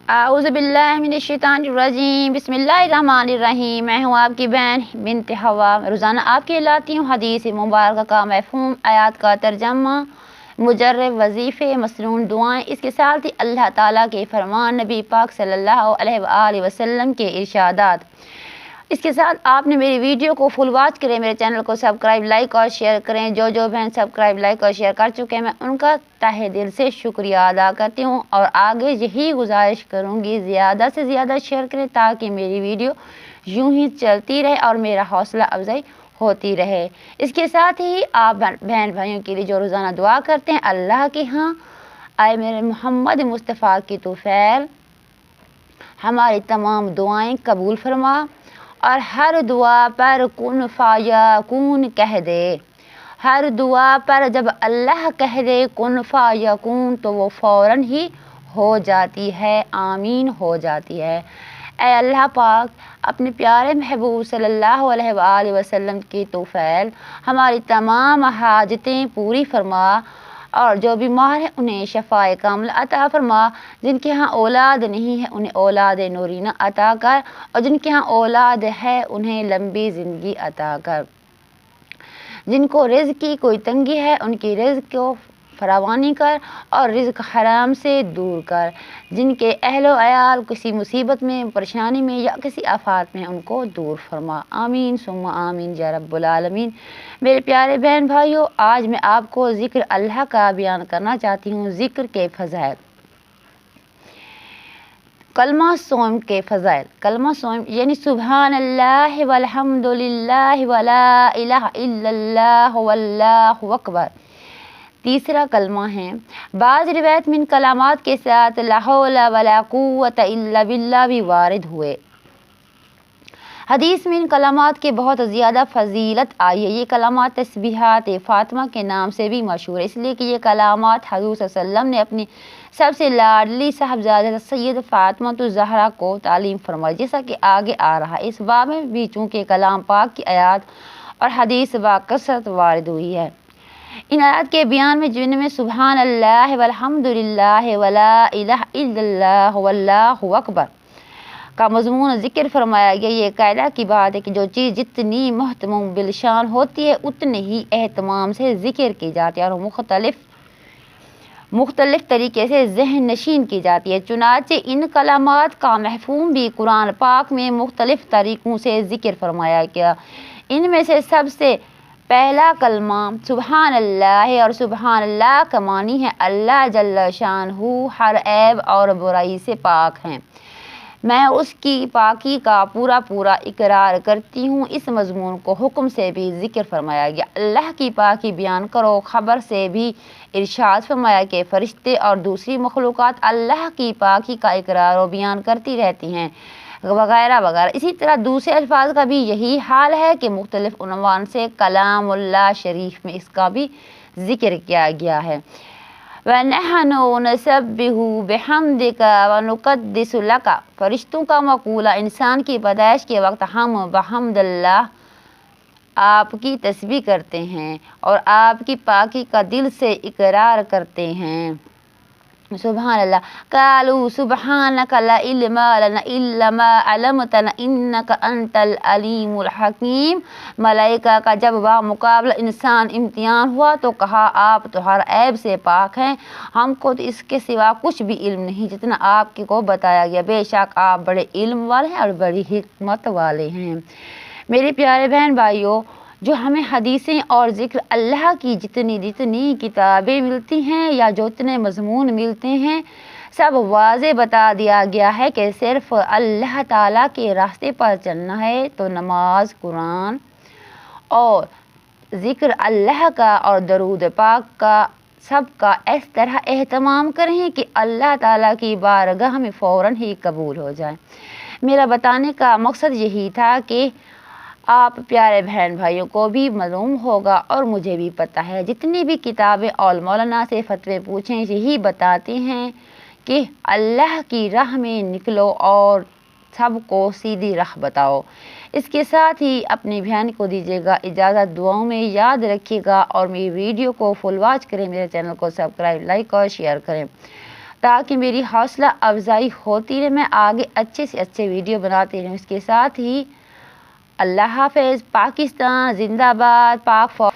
आऊज़ु बिल्लाहि मिनश्शैतानिर्रजीम बिस्मिल्लाहिर्रहमानिर्रहीम। मैं हूँ आपकी बहन बिन्त हवा। रोज़ाना आपके लिए लाती हूँ हदीस मुबारक का मफ़हूम, आयात का तर्जमा, मुजर्रब वजीफ़े, मसनून दुआएँ। इसके साथ ही अल्लाह ताला के फरमान, नबी पाक सल्लल्लाहु अलैहि वसल्लम के इरशादात। इसके साथ आपने मेरी वीडियो को फुल वॉच करें, मेरे चैनल को सब्सक्राइब, लाइक और शेयर करें। जो बहन सब्सक्राइब, लाइक और शेयर कर चुके हैं, मैं उनका तहे दिल से शुक्रिया अदा करती हूं और आगे यही गुजारिश करूंगी ज़्यादा से ज़्यादा शेयर करें ताकि मेरी वीडियो यूं ही चलती रहे और मेरा हौसला अफजाई होती रहे। इसके साथ ही आप बहन भाइयों के लिए जो रोज़ाना दुआ करते हैं, अल्लाह के यहाँ आए मेरे मोहम्मद मुस्तफ़ा की तौफील हमारी तमाम दुआएँ कबूल फरमा और हर दुआ पर कुन फ़यकून कह दे। हर दुआ पर जब अल्लाह कह दे कुन फ़यकून तो वो फ़ौरन ही हो जाती है, आमीन हो जाती है। ऐ अल्लाह पाक, अपने प्यारे महबूब सल्लल्लाहु अलैहि वसल्लम की तौफील हमारी तमाम हाजतें पूरी फरमा और जो बीमार है उन्हें शफ़ाए कामिल अता फरमा। जिनके यहाँ औलाद नहीं है उन्हें औलाद नूरीना अता कर और जिनके यहाँ औलाद है उन्हें लंबी ज़िंदगी अता कर। जिनको रिज़्क़ की कोई तंगी है उनकी रिज़्क़ को फरावानी कर और रिज़्क़ हराम से दूर कर। जिनके अहलो अयाल किसी मुसीबत में, परेशानी में या किसी आफत में, उनको दूर फरमा। आमीन सुम्मा आमीन या रब्बुल आलमीन। मेरे प्यारे बहन भाइयों, आज मैं आपको ज़िक्र अल्लाह का बयान करना चाहती हूँ। ज़िक्र के फ़ज़ाइल, कलमा सोम के फ़ज़ाइल। कलमा सोम यानी सुबहान अल्लाह वल्हम्दुलिल्लाह वला इलाहा इल्लल्लाह वल्लाहु अकबर। तीसरा कलमा है। बाज़ रिवायत में इन कलामात के साथ ला हौला वला कुव्वता इल्ला बिल्लाह भी वारिद हुए। हदीस में इन कलामात के बहुत ज़्यादा फजीलत आई है। ये कलामात तस्बीहात फ़ातिमा के नाम से भी मशहूर है, इसलिए कि ये कलामात हज़ूर सल्लल्लाहु अलैहि वसल्लम ने अपनी सबसे लाडली साहबजादा सैयद फ़ातिमा ज़हरा को तालीम फरमाई, जैसा कि आगे आ रहा है। इस बाब में भी चूँकि कलाम पाक की आयात और हदीस बाकसरत वारिद हुई है। इन आयत के बयान में जिनमें सुबहान अल्लाह वल्हम्दुलिल्लाह वला इलाहा इल्लल्लाह वल्लाहु अकबर का मज़मून ज़िक्र फरमाया गया। ये कायदा की बात है कि जो चीज़ जितनी महतमम बिलशान होती है उतने ही एहतमाम से ज़िक्र की जाती है और मुख्तलिफ़ तरीके से ज़हन नशीन की जाती है। चुनाचे इन कलामात का महफूम भी कुरान पाक में मुख्तलिफ़ तरीक़ों से ज़िक्र फरमाया गया। इनमें से सबसे पहला कलमा सुबहान अल्लाह और सुबहान अल्लाह का मानी है अल्लाह जल्ल शानहू हर ऐब और बुराई से पाक हैं। मैं उसकी पाकी का पूरा इकरार करती हूँ। इस मज़मून को हुक्म से भी ज़िक्र फरमाया गया। अल्लाह की पाकी बयान करो। ख़बर से भी इरशाद फरमाया कि फ़रिश्ते और दूसरी मखलूक़ात अल्लाह की पाकी का इकरार और बयान करती रहती हैं, वगैरह वगैरह। इसी तरह दूसरे अल्फाज का भी यही हाल है कि मुख्तलिफ़ उन्वान से कलामुल्लाह शरीफ में इसका भी ज़िक्र किया गया है। वनहनु नसब्बिहु बिहम्दिका वनुक़द्दिसु लका। फ़रिश्तों का मक़ूला इंसान की पैदाइश के वक्त हम बहम्दुल्लाह आपकी तस्बीह करते हैं और आपकी पाकी का दिल से इकरार करते हैं। सुबहान अल्लाह। कालू सुबहानका ला इल्मा लना इल्ला मा अल्लमतना इन्नका अंतल अलीमुल हकीम। मलाइका का जब मुकाबला इंसान इम्तिहान हुआ तो कहा, आप तो हर ऐब से पाक हैं, हमको तो इसके सिवा कुछ भी इल्म नहीं जितना आपके को बताया गया। बेशक आप बड़े इल्म वाले हैं और बड़ी हिकमत वाले हैं। मेरे प्यारे बहन भाइयों, जो हमें हदीसें और ज़िक्र अल्लाह की जितनी किताबें मिलती हैं या जो इतने मज़मून मिलते हैं, सब वाज़े बता दिया गया है कि सिर्फ़ अल्लाह ताला के रास्ते पर चलना है तो नमाज, कुरान और ज़िक्र अल्लाह का और दरूद पाक का सबका इस तरह एहतमाम करें कि अल्लाह ताला की बारगाह में फ़ौरन ही कबूल हो जाए। मेरा बताने का मकसद यही था कि आप प्यारे बहन भाइयों को भी मालूम होगा और मुझे भी पता है। जितनी भी किताबें और मौलाना से फतवे पूछें यही बताते हैं कि अल्लाह की राह में निकलो और सबको सीधी राह बताओ। इसके साथ ही अपनी बहन को दीजिएगा इजाज़त, दुआओं में याद रखिएगा और मेरी वीडियो को फुल वॉच करें, मेरे चैनल को सब्सक्राइब, लाइक और शेयर करें تاکہ میری حوصلہ افزائی ہوتی رہے، میں آگے اچھے سے اچھے ویڈیو بناتی رہوں۔ اس کے ساتھ ہی اللہ حافظ، پاکستان زندہ باد، پاک فوج۔